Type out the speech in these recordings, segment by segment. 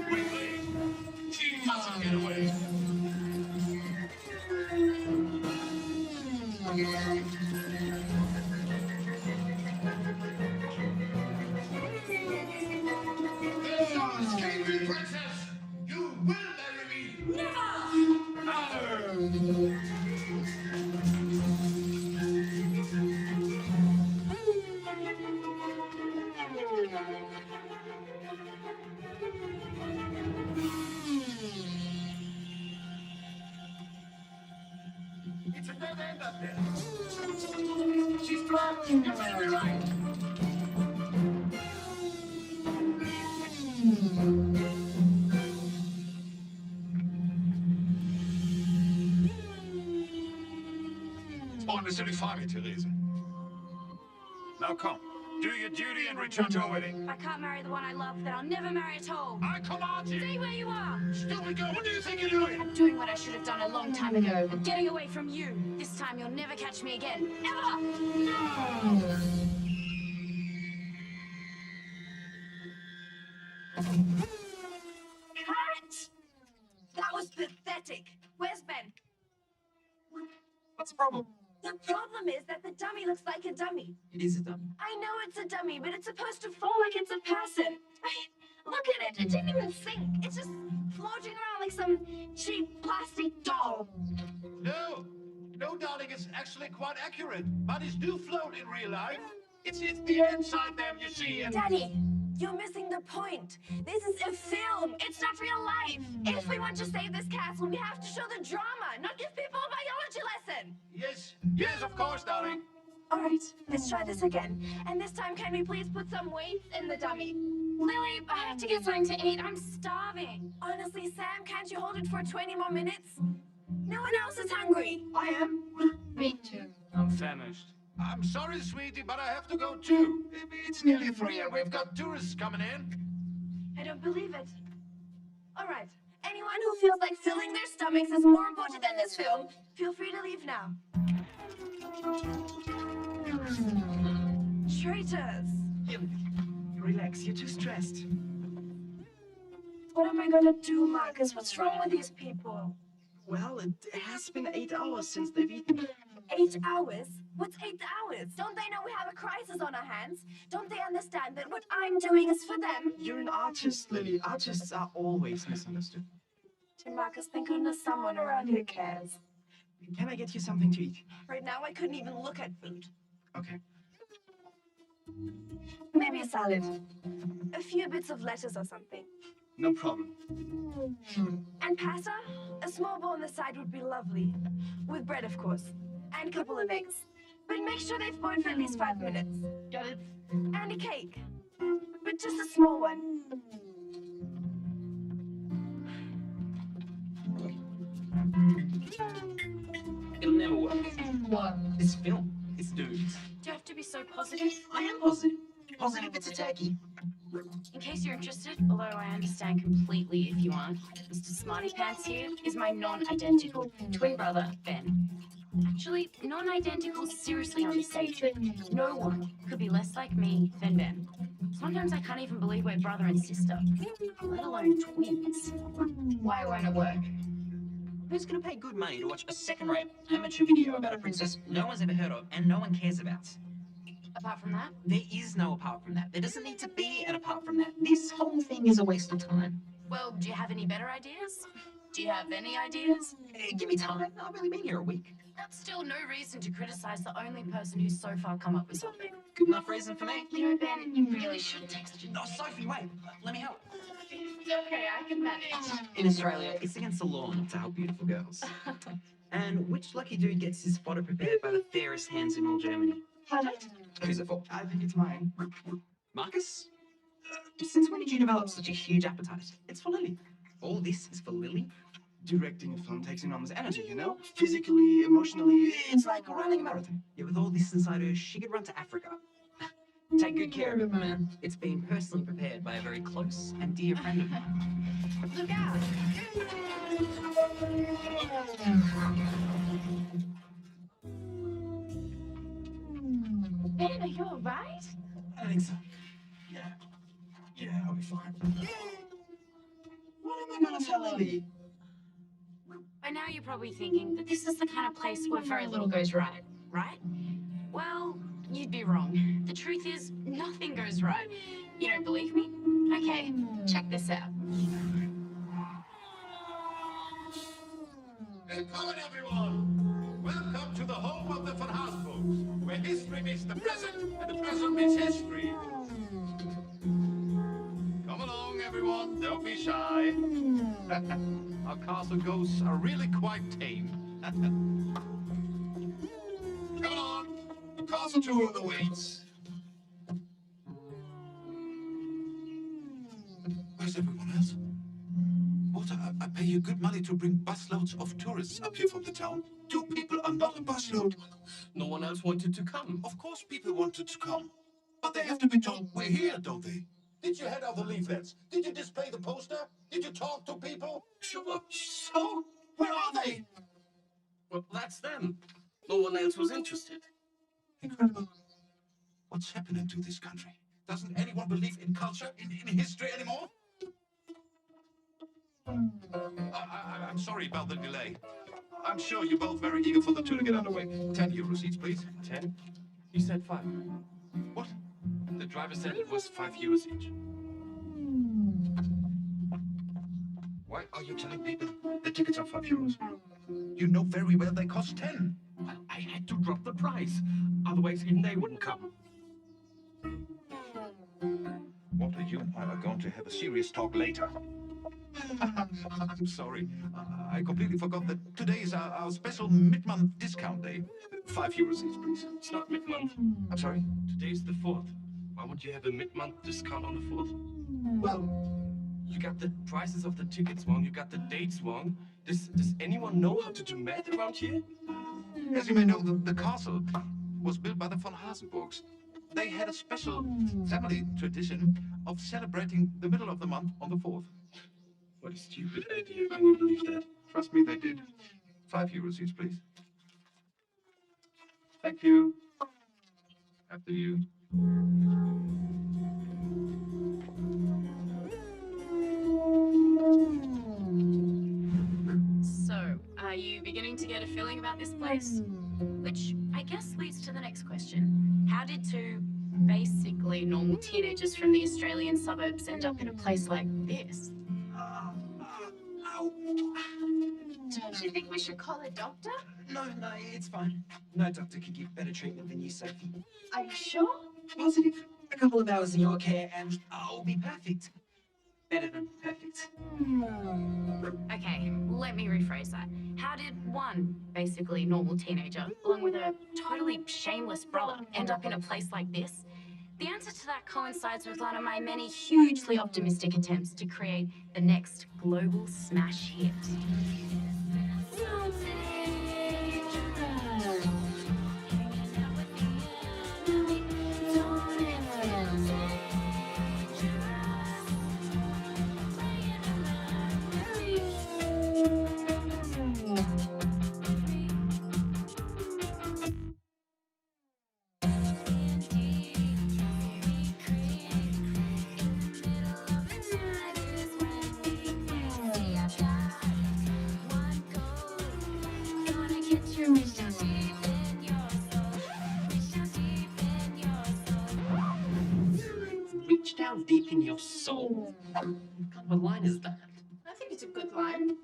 Quickly! She mustn't get away. Escape me, princess! You will marry me! Never! It's a dead end up there. She's trapped. You better be right. Unnecessarily fine, Therese. Now come. Do your duty and return to our wedding. If I can't marry the one I love, then I'll never marry at all. I command you! Stay where you are! Stupid girl, what do you think you're doing? I'm doing what I should have done a long time ago. I'm getting away from you. This time you'll never catch me again. Ever! No! Cat! That was pathetic. Where's Ben? What's the problem? The problem is that the dummy looks like a dummy. It is a dummy. I know it's a dummy, but it's supposed to fall like it's a person. Look at it. It didn't even sink. It's just floating around like some cheap plastic doll. No! No, darling, it's actually quite accurate. Bodies do float in real life. It's the inside them, you see, and... Daddy, you're missing the point. This is a film. It's not real life. If we want to save this castle, we have to show the drama, not give people a biology lesson. Yes, of course, darling. All right, let's try this again. And this time, can we please put some weights in the dummy? Lily, I have to get something to eat. I'm starving. Honestly, Sam, can't you hold it for 20 more minutes? No one else is hungry. I am. Me too. I'm famished. I'm sorry, sweetie, but I have to go too. It's nearly 3 and we've got tourists coming in. I don't believe it. All right, anyone who feels like filling their stomachs is more important than this film, feel free to leave now. Traitors! Relax, you're too stressed. What am I gonna do, Marcus? What's wrong with these people? Well, it has been 8 hours since they've eaten. 8 hours? What's 8 hours? Don't they know we have a crisis on our hands? Don't they understand that what I'm doing is for them? You're an artist, Lily. Artists are always misunderstood. Dear Marcus, thank goodness someone around here cares. Can I get you something to eat? Right now, I couldn't even look at food. Okay. Maybe a salad. A few bits of lettuce or something. No problem. And pasta? A small bowl on the side would be lovely. With bread, of course. And a couple of eggs. But make sure they've boiled for at least 5 minutes. Got it? And a cake. But just a small one. It'll never work. What? This film. It's doomed. Do you have to be so positive? I am positive. Positive it's a turkey. In case you're interested, although I understand completely if you aren't, Mr. Smarty Pants here is my non-identical twin brother, Ben. Actually, non-identical is seriously understated. No one could be less like me than Ben. Sometimes I can't even believe we're brother and sister, let alone twins. Why won't it work? Who's gonna pay good money to watch a second-rate amateur video about a princess no one's ever heard of and no one cares about? Apart from that, There is no apart from that. There doesn't need to be an apart from that. This whole thing is a waste of time. well, do you have any better ideas? Do you have any ideas? Give me time. I've only been here a week. That's still no reason to criticize the only person who's so far come up with something. Good enough reason for me. You know, Ben, you really shouldn't take such a... Oh, Sophie, wait. Let me help. Okay, I can manage. In Australia, it's against the law not to help beautiful girls. And which lucky dude gets his fodder prepared by the fairest hands in all Germany? Who's it for? I think it's mine. Marcus? Since when did you develop such a huge appetite? It's for Lily. All this is for Lily? Directing a film takes enormous energy, you know? Physically, emotionally, it's like running a marathon. Yeah, with all this inside her, she could run to Africa. Take good care of it, man. It's been personally prepared by a very close and dear friend of mine. Look out! Ben, are you alright? I think so. Yeah. Yeah, I'll be fine. What am I gonna tell Ellie? By now you're probably thinking that this is the kind of place where very little goes right, right? Well, you'd be wrong. The truth is, nothing goes right. You don't believe me? Okay, check this out. Welcome, everyone! Welcome to the home of the Van Hasenburgs, where history meets the present and the present meets history. Come along, everyone, don't be shy. Our castle ghosts are really quite tame. Come on, the castle tour awaits. Where's everyone else? What? I pay you good money to bring busloads of tourists up here from the town. 2 people are not a busload. No one else wanted to come. Of course people wanted to come. But they have to be told we're here, don't they? Did you hand out the leaflets? Did you display the poster? Did you talk to people? Sure. So, where are they? Well, that's them. No one else was interested. Incredible. What's happening to this country? Doesn't anyone believe in culture, in history anymore? I'm sorry about the delay. I'm sure you're both very eager for the tour to get underway. 10 euro seats, please. 10? You said 5. What? The driver said it was 5 euros each. Why are you telling people the tickets are 5 euros? You know very well they cost 10. Well, I had to drop the price. Otherwise, even they wouldn't come. Walter, you and I are going to have a serious talk later. I'm sorry. I completely forgot that today is our special mid-month discount day. 5 euros each, please. It's not mid-month. I'm sorry? Today's the 4th. Why would you have a mid-month discount on the 4th? Well, You got the prices of the tickets wrong. You got the dates wrong. Does anyone know how to do math around here? as you may know, the castle was built by the von Hasenburgs. They had a special family tradition of celebrating the middle of the month on the 4th. What a stupid idea. Can you believe that? Trust me, they did. 5 euros each, please. Thank you. After you. So, are you beginning to get a feeling about this place? Which I guess leads to the next question. How did 2 basically normal teenagers from the Australian suburbs end up in a place like this? Ow. Don't you think we should call a doctor? No, it's fine. No doctor could give better treatment than you, Sophie. Are you sure? Positive. A couple of hours in your care and I'll be perfect. Better than perfect. Okay, let me rephrase that. How did 1 basically normal teenager, along with a totally shameless brother, end up in a place like this? The answer to that coincides with one of my many hugely optimistic attempts to create the next global smash hit. Reach down deep in your soul. What kind of a line is that? I think it's a good line.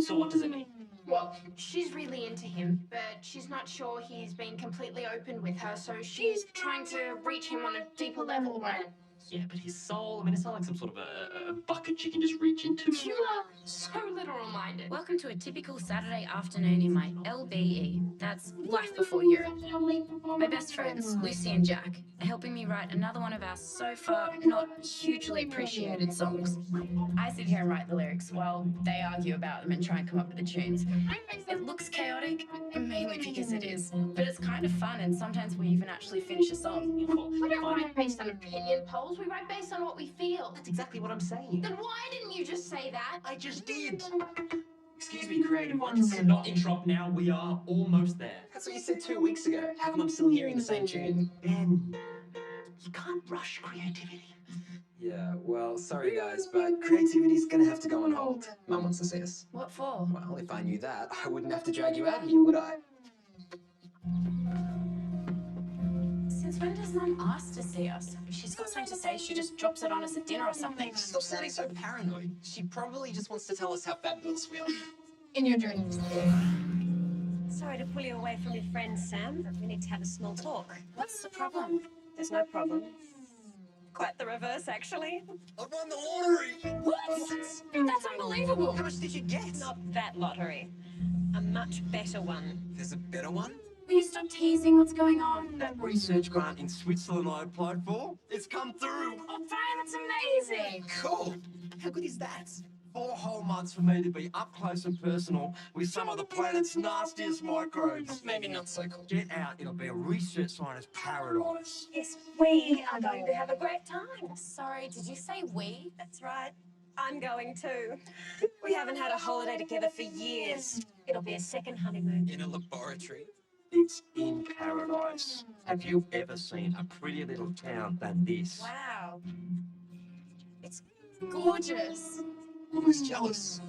So what does it mean? Well, she's really into him, but she's not sure he's being completely open with her, so she's trying to reach him on a deeper level, right? Yeah, but his soul, I mean, it's not like some sort of a bucket she can just reach into. You are so literal-minded. Welcome to a typical Saturday afternoon in my LBE. That's Life Before Europe. My best friends, Lucy and Jack, are helping me write another one of our so far not hugely appreciated songs. I sit here and write the lyrics while they argue about them and try and come up with the tunes. It looks chaotic, mainly because it is, but it's kind of fun, and sometimes we even actually finish a song. We don't write based on opinion polls, we write based on what we feel. That's exactly what I'm saying. Then why didn't you just say that? I just did. Excuse me, creative You ones. cannot interrupt now. We are almost there. That's what you said 2 weeks ago. How come I'm still hearing the same tune? Ben, you can't rush creativity. Yeah, well, sorry guys, but creativity's gonna have to go on hold. Mum wants to see us. What for? Well, if I knew that, I wouldn't have to drag you out here, would I? Since when does Mum ask to see us? If she's got something to say, she just drops it on us at dinner or something. Stop sounding so paranoid. She probably just wants to tell us how fabulous we are. In your dreams. Sorry to pull you away from your friend, Sam, but we need to have a small talk. What's the problem? There's no problem. Quite the reverse, actually. I won the lottery! What? That's unbelievable. How much did you get? Not that lottery. A much better one. There's a better one? Will you stop teasing? What's going on? That research grant in Switzerland I applied for, it's come through. Oh, Brian, that's amazing. Cool! How good is that? 4 whole months for me to be up close and personal with some of the planet's nastiest microbes. Maybe not so cool. Get out, it'll be a research scientist paradise. Yes, we are going to have a great time. Sorry, did you say we? That's right. I'm going too. We haven't had a holiday together for years. It'll be a second honeymoon. In a laboratory? It's in paradise. Have you ever seen a prettier little town than this? Wow. Gorgeous. Almost jealous.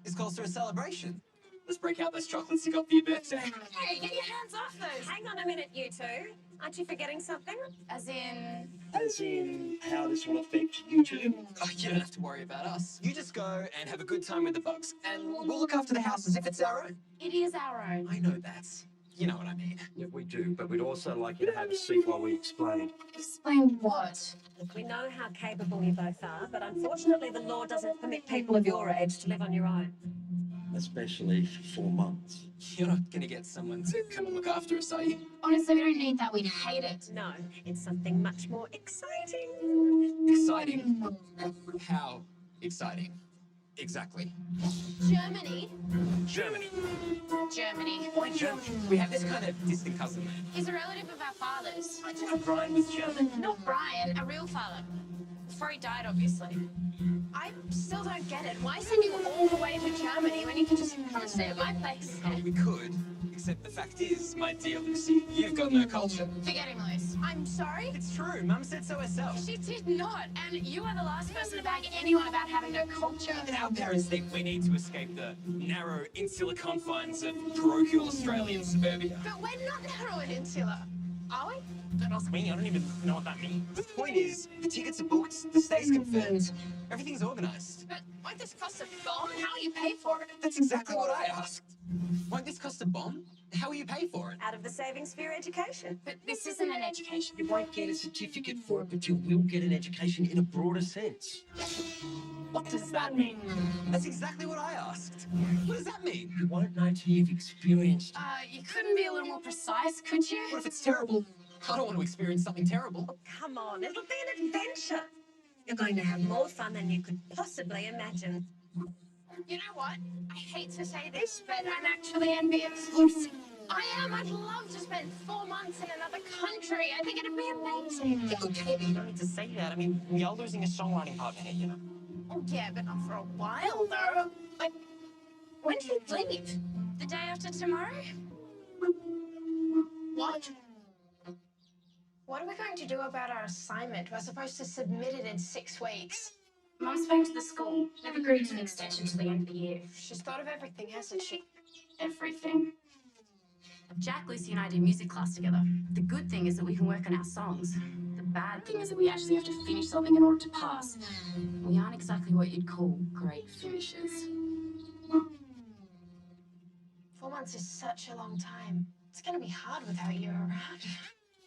This calls for a celebration. Let's break out those chocolates you got for your birthday. Hey, get your hands off those. Hang on a minute, you two. Aren't you forgetting something? As in, As in, how this will affect you two. Oh, you don't have to worry about us. You just go and have a good time with the bugs. And we'll look after the house as if it's our own. it is our own. I know that. You know what I mean. Yeah, we do, but we'd also like you to have a seat while we explain. Explain what? Look, we know how capable you both are, but unfortunately the law doesn't permit people of your age to live on your own. Especially for 4 months. You're not gonna get someone to come and look after us, are you? Honestly, we don't need that. We'd hate it. No, it's something much more exciting. Exciting. How exciting? Exactly. Germany. Germany. Germany. Why Germany? We have this kind of distant cousin there. He's a relative of our father's. I didn't know Brian was German. Not Brian, a real father. Before he died, obviously. I still don't get it. Why send you all the way to Germany when you can just come and stay at my place? Oh, we could. Except the fact is, my dear Lucy, you've got no culture. Forgetting Lois. I'm sorry? It's true. Mum said so herself. She did not, and you are the last person to bag anyone about having no culture. And our parents think we need to escape the narrow, insular confines of parochial Australian suburbia. But we're not narrow and insular, are we? Don't ask me. I don't even know what that means. The point is, the tickets are booked, the stay's confirmed, everything's organised. But won't this cost a bomb? How will you pay for it? That's exactly what I asked. Won't this cost a bomb? How will you pay for it? Out of the savings for your education. But this isn't an education. You won't get a certificate for it, but you will get an education in a broader sense. What does that mean? That's exactly what I asked. What does that mean? You won't know till you've experienced. You couldn't be a little more precise, could you? What if it's terrible? I don't want to experience something terrible. Oh, come on, it'll be an adventure. You're going to have more fun than you could possibly imagine. You know what? I hate to say this, but I'm actually envious. I am. I'd love to spend 4 months in another country. I think it'd be amazing. Okay, but you don't need to say that. I mean, we are losing a songwriting partner here, you know. Oh, yeah, but not for a while, though. Like, when do you leave? The day after tomorrow? What? What are we going to do about our assignment? We're supposed to submit it in 6 weeks. Mum spoke to the school. They've agreed to an extension to the end of the year. She's thought of everything, hasn't she? Everything. Jack, Lucy, and I do music class together. The good thing is that we can work on our songs. The bad thing is that we actually have to finish something in order to pass. We aren't exactly what you'd call great finishers. 4 months is such a long time. It's going to be hard without you around.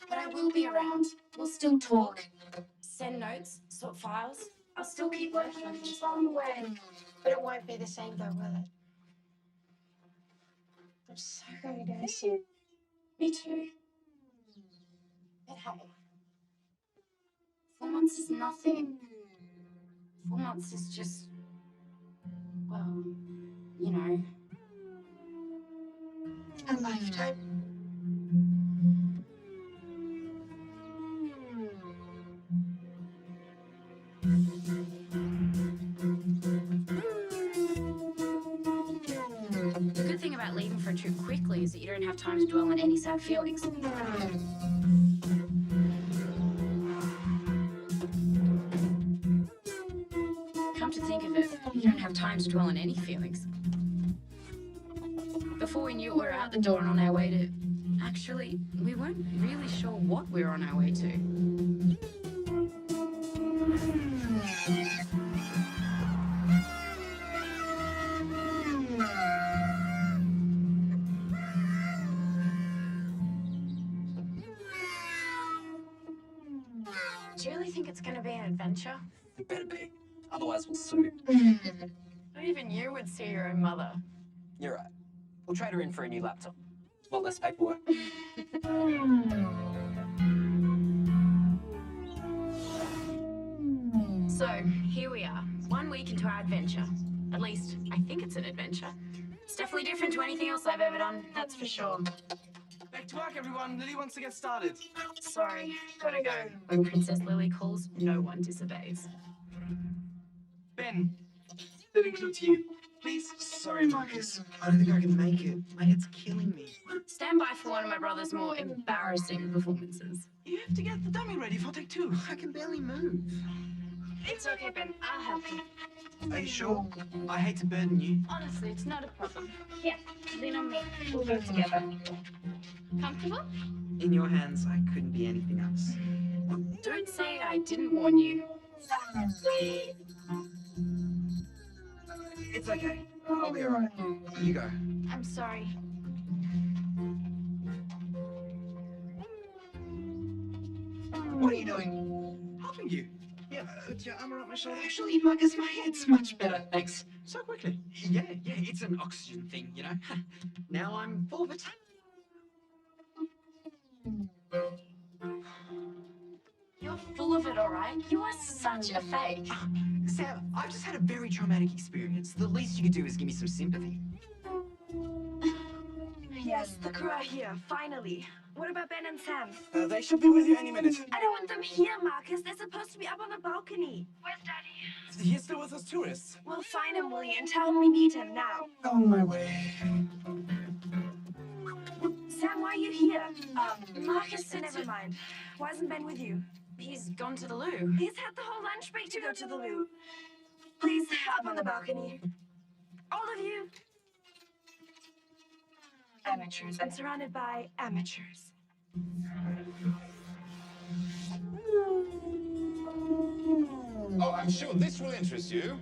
But I will be around. We'll still talk, send notes, sort files. I'll still keep working on things while I'm away. But it won't be the same, though, will it? I'm so going to miss you. Me too. But hey, 4 months is nothing. 4 months is just, well, you know. a lifetime. for a trip quickly is that you don't have time to dwell on any sad feelings. Come to think of it, you don't have time to dwell on any feelings. Before we knew it, we were out the door and on our way to... Actually, we weren't really sure what we were on our way to. Do you really think it's going to be an adventure? It better be. Otherwise, we'll sue. Not even you would sue your own mother. You're right. We'll trade her in for a new laptop. A lot less paperwork. So, here we are, 1 week into our adventure. At least, I think it's an adventure. It's definitely different to anything else I've ever done, that's for sure. Back to work, everyone. Lily wants to get started. Sorry, gotta go. When Princess Lily calls, no one disobeys. Ben, that includes you. Please. Sorry, Marcus. I don't think I can make it. My head's killing me. Stand by for one of my brother's more embarrassing performances. You have to get the dummy ready for take 2. I can barely move. It's okay, Ben. I'll help you. Are you sure? I hate to burden you. Honestly, it's not a problem. Here, lean on me. We'll go together. Comfortable? In your hands, I couldn't be anything else. Don't say I didn't warn you. It's okay. I'll be alright. You go. I'm sorry. What are you doing? Helping you. Yeah, with your arm around my shoulder. Actually, Marcus, my head's much better, thanks. So quickly. Yeah, it's an oxygen thing, you know? Now I'm full of it. You're full of it, all right? You are such a fake. Sam, I've just had a very traumatic experience. The least you could do is give me some sympathy. Yes, the crew are here, finally. What about Ben and Sam? They should be with you any minute. I don't want them here, Marcus. They're supposed to be up on the balcony. Where's Daddy? He's still with us tourists. Well, find him, Willie, and tell him we need him now. On my way. Sam, why are you here? Marcus, never mind. Why isn't Ben with you? He's gone to the loo. He's had the whole lunch break to go to the loo. Please, up on the balcony. All of you. Amateurs. I'm surrounded by amateurs. Oh, I'm sure this will interest you.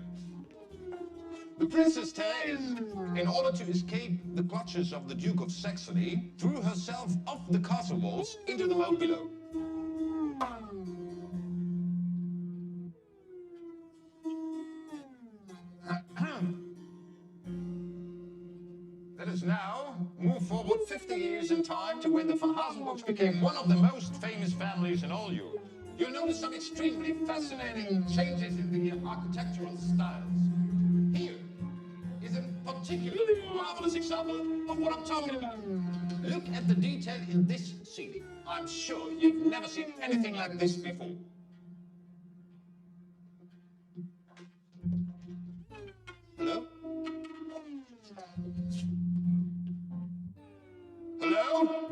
The Princess Therese, in order to escape the clutches of the Duke of Saxony, threw herself off the castle walls into the moat below. Let us now move forward 50 years in time to when the von Hasenburgs became one of the most famous families in all Europe. You'll notice some extremely fascinating changes in the architectural styles. Here is a particularly marvelous example of what I'm talking about. Look at the detail in this ceiling. I'm sure you've never seen anything like this before. Hello? Hello?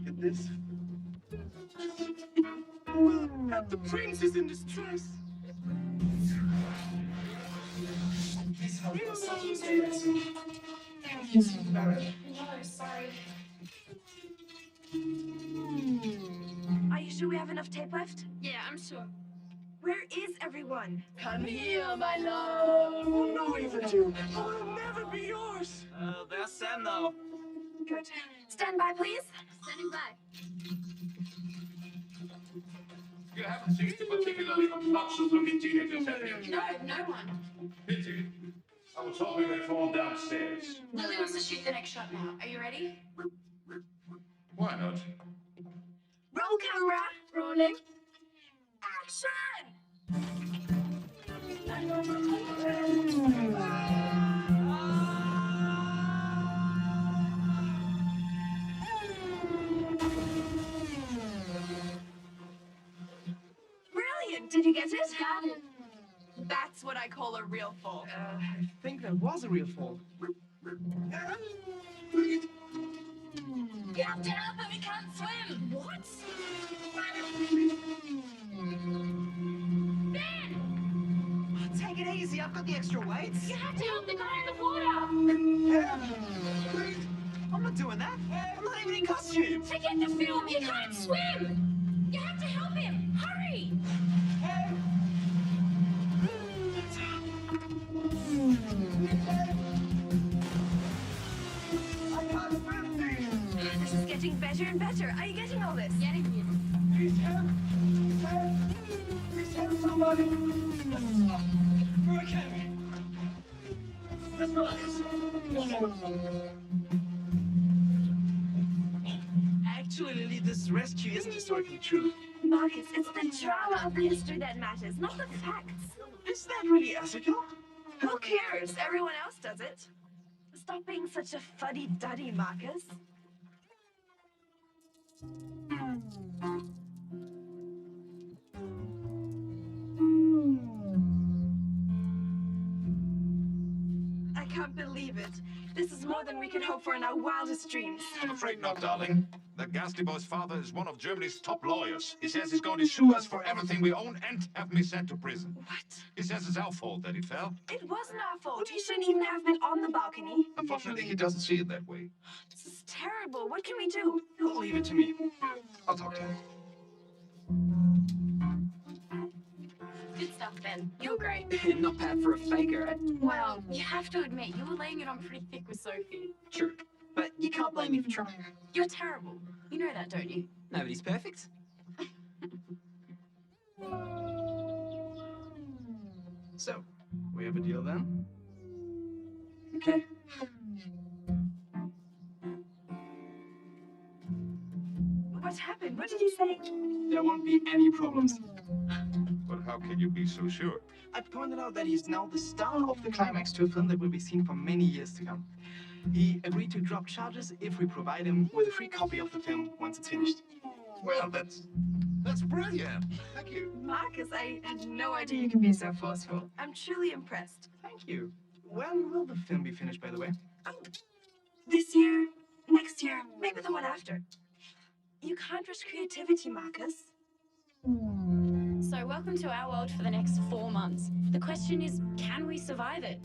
Get this. And the prince is in distress. Please help us. Stay right soon. You seem embarrassed. No, sorry. Are you sure we have enough tape left? Yeah, I'm sure. Where is everyone? Come here, my love. Oh no, you. Oh, it'll never be yours. There's Sam, though. Good. Stand by, please. Standing by. You haven't seen the particularly obnoxious looking teenagers, have you? No, no one. Pity. I was hoping they'd fall downstairs. Lily wants to shoot the next shot now. Are you ready? Why not? Roll camera. Rolling. Action! what I call a real fall. I think that was a real fall. You have to help him, he can't swim! What? Ben! Take it easy, I've got the extra weights. You have to help the guy in the water! I'm not doing that. I'm not even in costume. Forget the film, he can't swim! You have to help him! Hurry! This is getting better and better. Are you getting all this? Getting him. Please help! Please help somebody! Okay. Let's go. Actually, Lily, this rescue isn't historically true. Marcus, it's the drama of the history that matters, not the facts. Is that really ethical? Who cares? Everyone else does it. Stop being such a fuddy-duddy, Marcus. I can't believe it. This is more than we could hope for in our wildest dreams. I'm afraid not, darling. That ghastly boy's father is one of Germany's top lawyers. He says he's going to sue us for everything we own and have me sent to prison. What? He says it's our fault that he fell. It wasn't our fault. He shouldn't even have been on the balcony. Unfortunately, he doesn't see it that way. This is terrible. What can we do? Leave it to me. I'll talk to him. Good stuff, Ben. You're great. Not bad for a faker, right? Well, you have to admit, you were laying it on pretty thick with Sophie. True. But you can't blame me for trying. You're terrible. You know that, don't you? Nobody's perfect. So, we have a deal then? Okay. What happened? What did he say? There won't be any problems. But how can you be so sure? I pointed out that he's now the star of the climax to a film that will be seen for many years to come. He agreed to drop charges if we provide him with a free copy of the film once it's finished. Well, that's brilliant. Thank you. Marcus, I had no idea you could be so forceful. I'm truly impressed. Thank you. When will the film be finished, by the way? Oh, this year, next year, maybe the one after. You can't rush creativity, Marcus. So welcome to our world for the next 4 months. The question is, can we survive it?